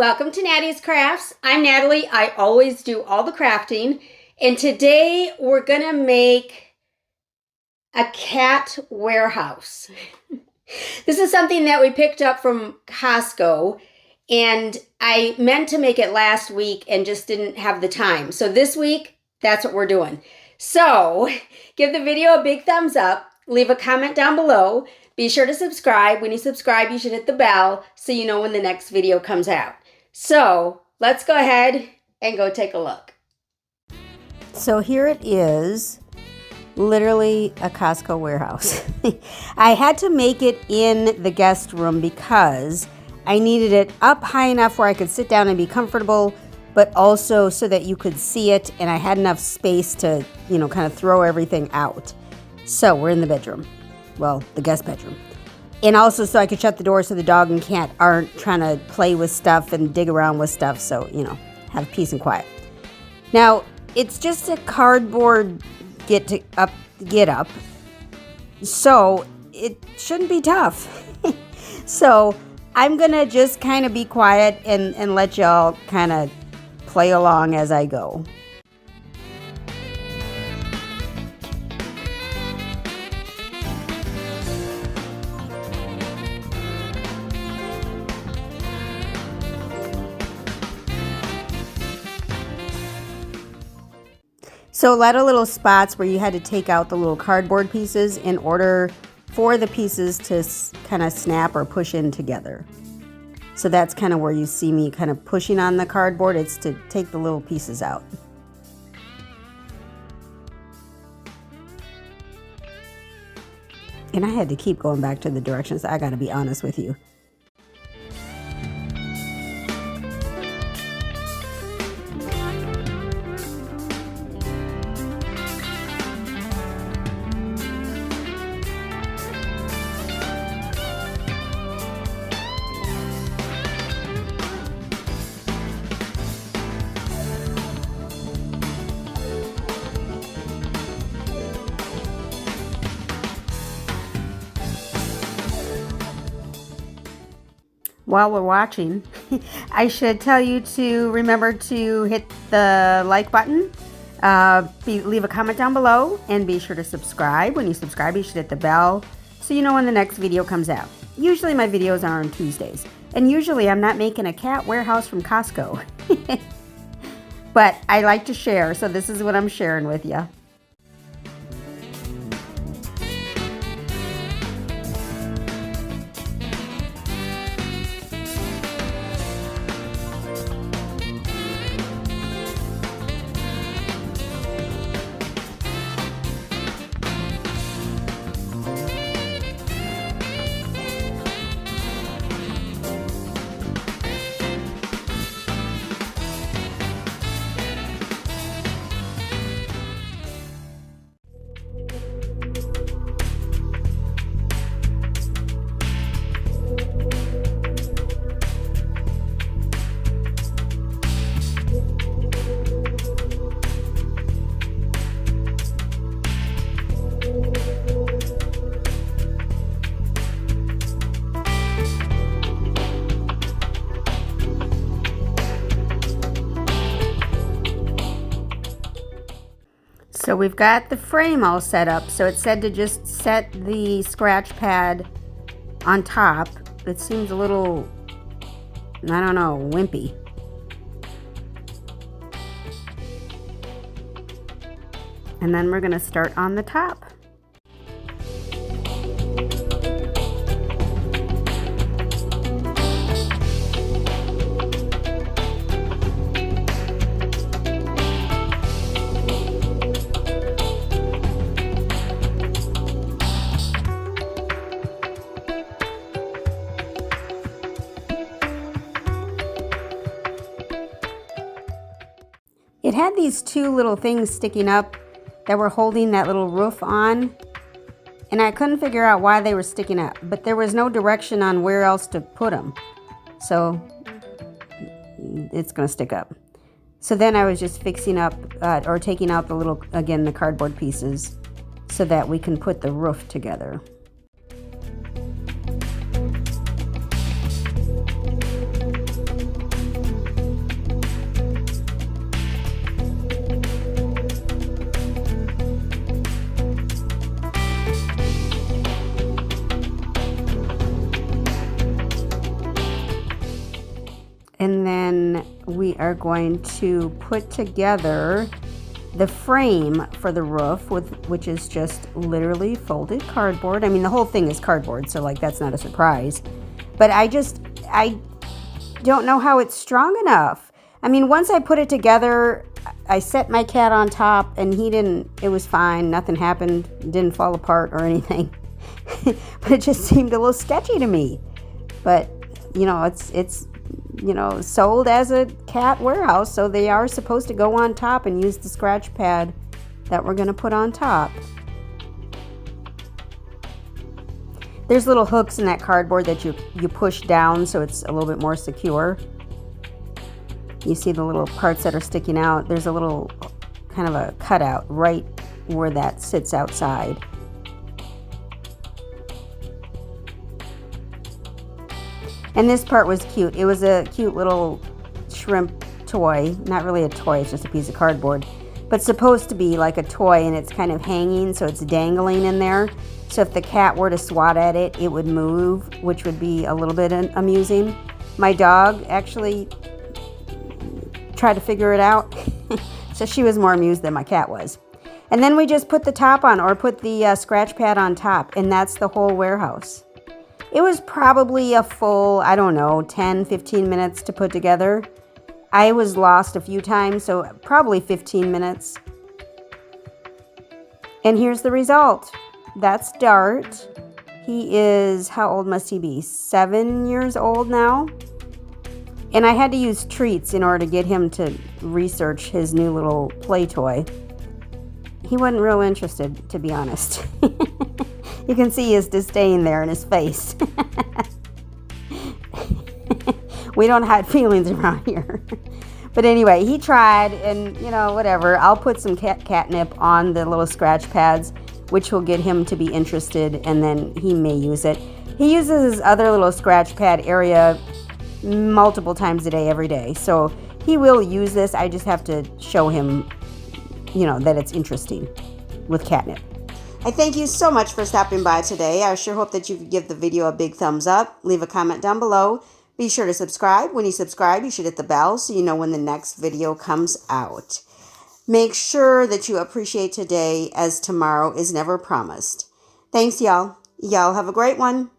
welcome to Nattys Crafts. I'm Natalie. I always do all the crafting. And today we're gonna make a cat warehouse. This is something that we picked up from Costco, and I meant to make it last week and just didn't have the time. So this week, that's what we're doing. So give the video a big thumbs up, leave a comment down below. Be sure to subscribe. When you subscribe, you should hit the bell so you know when the next video comes out. So let's go ahead and go take a look. So here it is, literally a Costco warehouse. I had to make it in the guest room because I needed it up high enough where I could sit down and be comfortable, but also so that you could see it and I had enough space to, kind of throw everything out. So we're in the bedroom. Well, the guest bedroom. And also so I could shut the door so the dog and cat aren't trying to play with stuff and dig around with stuff. So, have peace and quiet. Now, it's just a cardboard get up. So it shouldn't be tough. So I'm going to just kind of be quiet and let y'all kind of play along as I go. So a lot of little spots where you had to take out the little cardboard pieces in order for the pieces to kind of snap or push in together. So that's kind of where you see me kind of pushing on the cardboard. It's to take the little pieces out. And I had to keep going back to the directions. I got to be honest with you. While we're watching, I should tell you to remember to hit the like button, leave a comment down below, and be sure to subscribe. When you subscribe, you should hit the bell so you know when the next video comes out. Usually my videos are on Tuesdays, and usually I'm not making a cat warehouse from Costco. But I like to share, so this is what I'm sharing with you. So we've got the frame all set up. So it said to just set the scratch pad on top. It seems a little, I don't know, wimpy. And then we're going to start on the top. It had these two little things sticking up that were holding that little roof on, and I couldn't figure out why they were sticking up, but there was no direction on where else to put them, so it's gonna stick up. So then I was just fixing up or taking out the little, again, the cardboard pieces so that we can put the roof together. then we are going to put together the frame for the roof, which is just literally folded cardboard. I mean, the whole thing is cardboard, so like that's not a surprise. But I don't know how it's strong enough. I mean, once I put it together, I set my cat on top and it was fine. Nothing happened, didn't fall apart or anything. But it just seemed a little sketchy to me. But, you know, it's sold as a cat warehouse, so they are supposed to go on top and use the scratch pad that we're going to put on top. There's little hooks in that cardboard that you push down so it's a little bit more secure. You see the little parts that are sticking out. There's a little kind of a cutout right where that sits outside. And this part was cute. It was a cute little shrimp toy. Not really a toy, it's just a piece of cardboard. But supposed to be like a toy, and it's kind of hanging, so it's dangling in there. So if the cat were to swat at it, it would move, which would be a little bit amusing. My dog actually tried to figure it out. So she was more amused than my cat was. And then we just put the top on, or put the scratch pad on top, and that's the whole warehouse. It was probably a full, I don't know, 10, 15 minutes to put together. I was lost a few times, so probably 15 minutes. And here's the result. That's Dart. He is, how old must he be? 7 years old now. And I had to use treats in order to get him to research his new little play toy. He wasn't real interested, to be honest. You can see his disdain there in his face. We don't hide feelings around here. But anyway, he tried, and whatever. I'll put some catnip on the little scratch pads, which will get him to be interested, and then he may use it. He uses his other little scratch pad area multiple times a day, every day. So he will use this. I just have to show him, that it's interesting with catnip. I thank you so much for stopping by today. I sure hope that you could give the video a big thumbs up. Leave a comment down below. Be sure to subscribe. When you subscribe, you should hit the bell so you know when the next video comes out. Make sure that you appreciate today, as tomorrow is never promised. Thanks, y'all. Y'all have a great one.